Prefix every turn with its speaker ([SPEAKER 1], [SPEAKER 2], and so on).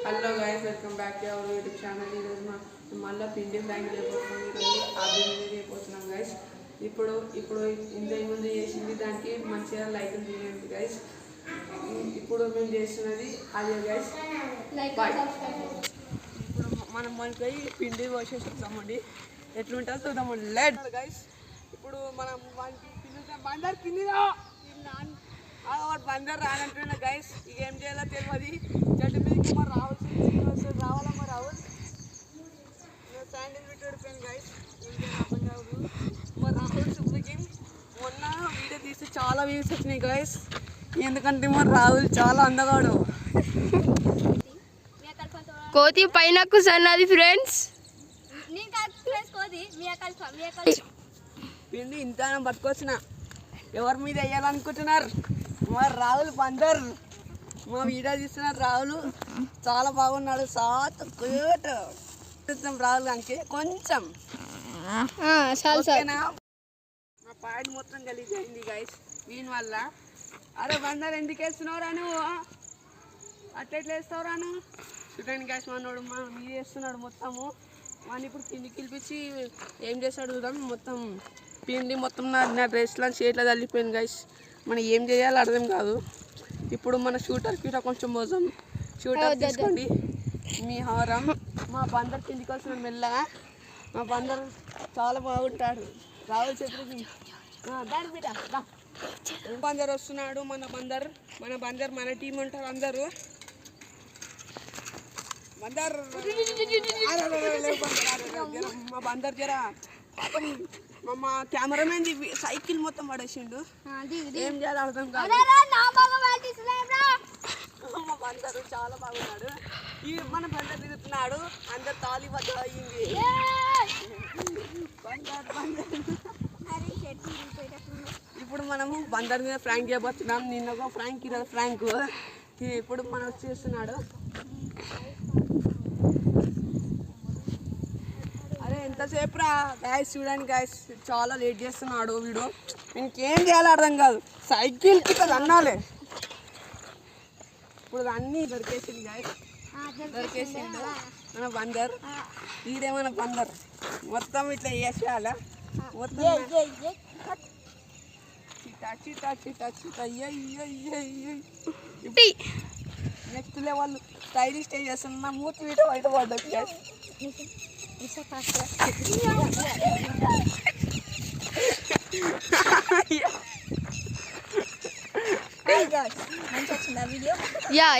[SPEAKER 1] Hello guys, welcome back to our YouTube channel. ఈరోజు మళ్ళీ పిండి ఫ్రాంక్ చేయబోతున్నాం. ఈరోజు అభివృద్ధి చేయబోతున్నాం గైస్. ఇప్పుడు ఇంతకుముందు చేసింది దానికి మంచిగా లైక్ తీయండి గైస్. ఇప్పుడు మేము చేస్తున్నది అదే గైస్. ఇప్పుడు మనం మనకి పిండి పోసేస్తామండి. ఎట్లుంటుందో చూద్దామండి. Let guys. ఇప్పుడు మనం వానికి బందర్ కిందిరా బందర్ రానంటున్నా గైస్. ఇక ఏం చేయాలో తెలియదు. చెట్టు మీదకి మరి రావాల్సింది రావాలమ్మా రావాలి. శాండిల్ పెట్టి ఓడిపోయాను గైస్. ఏం చేయాలి అర్థం కాదు. మరి రాహుల్ సుప్రీకి మొన్న వీడియో తీసి చాలా వ్యూస్ వచ్చినాయి గైస్. ఎందుకంటే మరి రాహుల్ చాలా అందగాడు.
[SPEAKER 2] కోతి పైన కూర్చున్నది ఫ్రెండ్స్.
[SPEAKER 1] పిండి ఇంత పట్టుకొచ్చిన. ఎవరి మీద వేయాలనుకుంటున్నారు? మరి రాహుల్ బందర్ మా వీడియో తీస్తున్నారు. రాహుల్ చాలా బాగున్నాడు. సాత్ క్యూట్ రాహుల్ గానికి కొంచెం మా పాయింట్ మొత్తం గలీజ్ అయింది గైస్ దీని వల్ల. అరే బందర్ ఎందుకు వేస్తున్నావురా నువ్వు? అట్లెట్లా వేస్తావురా నువ్వు? చూడండి గైస్, మనోడు మా మీద వేస్తున్నాడు మొత్తము. వాడిని ఇప్పుడు కిందికి పిలిపించి ఏం చేస్తాడు చూద్దాం. మొత్తం పిండి మొత్తం నా డ్రెస్లో షేట్లో తల్లిపోయింది గైస్. మనం ఏం చేయాలో అర్థం కాదు. ఇప్పుడు మన షూటర్కి కొంచెం మోసం. షూటర్ తీసుకోండి మీ హారం. మా బందర్ కిందికి వస్తున్నాడు మెల్లగా. మా బందర్ చాలా బాగుంటాడు. రాహుల్ చెప్పి దాని బిడ్డ బందర్ వస్తున్నాడు. మన బందర్ మన టీం ఉంటారు అందరూ. బందర్ మా బందర్ జరా మా కెమెరామెన్ సైకిల్ మొత్తం పడేసిండు. ఏం చేయాలి అర్థం కాదు. మా బందరు చాలా బాగున్నాడు. ఈ మన బందర్ తిరుగుతున్నాడు. అందరు తాళి బద్ద అయ్యింది. ఇప్పుడు మనము బందర్ మీద ఫ్రాంక్ చేయబోతున్నాం. నిన్న ఒక ఫ్రాంక్, ఈరోజు ఫ్రాంక్. ఇప్పుడు మనం వచ్చేస్తున్నాడు. అరే ఎంతసేపు రా గాయస్. చూడండి గాయస్, చాలా లేట్ చేస్తున్నాడు వీడు. ఇంకేం చేయాలో అర్థం కాదు. సైకిల్కి కదా అన్నాలే. ఇప్పుడు అన్నీ దొరికేసింది గాయస్. దొరికేసిండు మన బందర్. ఈడేమన్నా బందర్ మొత్తం ఇట్లా వేసేయాల. మొత్తం చిటా చిటా చిటా. నెక్స్ట్ లెవెల్ స్టైలిష్ స్టే చేస్తున్నా. మూతి వీట బయట పడ్డది గాయస్.
[SPEAKER 2] యా